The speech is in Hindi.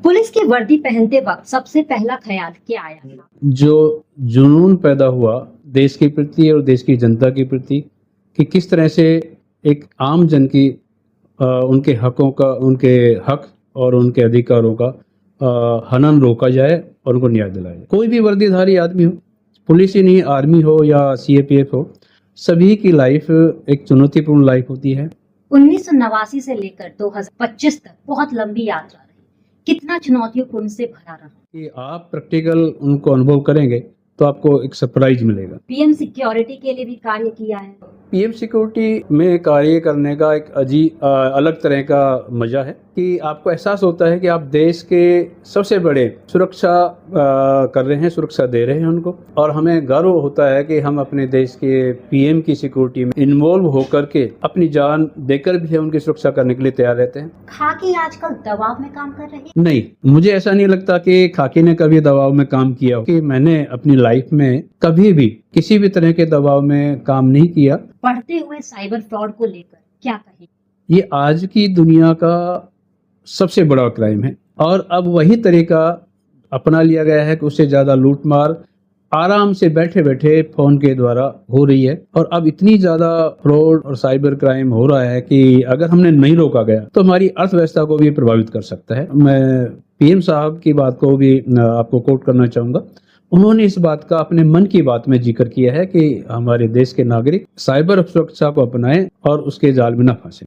पुलिस की वर्दी पहनते वक्त सबसे पहला ख्याल क्या आया? जो जुनून पैदा हुआ देश के प्रति और देश की जनता के प्रति कि किस तरह से एक आम जन की उनके हकों का, उनके हक और उनके अधिकारों का हनन रोका जाए और उनको न्याय दिलाया जाए। कोई भी वर्दीधारी आदमी हो, पुलिस ही नहीं, आर्मी हो या सीएपीएफ हो, सभी की लाइफ एक चुनौतीपूर्ण लाइफ होती है। 1989 से लेकर 2025 तक बहुत लंबी यात्रा रही। कितना चुनौतियों से भरा रहा? कि आप प्रैक्टिकल उनको अनुभव करेंगे तो आपको एक सरप्राइज मिलेगा। पीएम सिक्योरिटी के लिए भी कार्य किया है। पीएम सिक्योरिटी में कार्य करने का एक अलग तरह का मजा है कि आपको एहसास होता है कि आप देश के सबसे बड़े सुरक्षा कर रहे हैं, सुरक्षा दे रहे हैं उनको, और हमें गर्व होता है कि हम अपने देश के पीएम की सिक्योरिटी में इन्वॉल्व होकर के अपनी जान देकर भी उनकी सुरक्षा करने के लिए तैयार रहते हैं। खाकी आजकल दबाव में काम कर रही है? नहीं, मुझे ऐसा नहीं लगता कि खाकी ने कभी दबाव में काम किया हो, कि मैंने अपनी लाइफ में कभी भी किसी भी तरह के दबाव में काम नहीं किया। बढ़ते हुए साइबर फ्रॉड को लेकर क्या कहें? ये आज की दुनिया का सबसे बड़ा क्राइम है और अब वही तरीका अपना लिया गया है कि उससे ज्यादा लूटमार आराम से बैठे बैठे फोन के द्वारा हो रही है। और अब इतनी ज्यादा फ्रॉड और साइबर क्राइम हो रहा है कि अगर हमने नहीं रोका गया तो हमारी अर्थव्यवस्था को भी प्रभावित कर सकता है। मैं पीएम साहब की बात को भी आपको कोट करना चाहूंगा। उन्होंने इस बात का अपने मन की बात में जिक्र किया है कि हमारे देश के नागरिक साइबर सुरक्षा को अपनाएं और उसके जाल में न फंसे।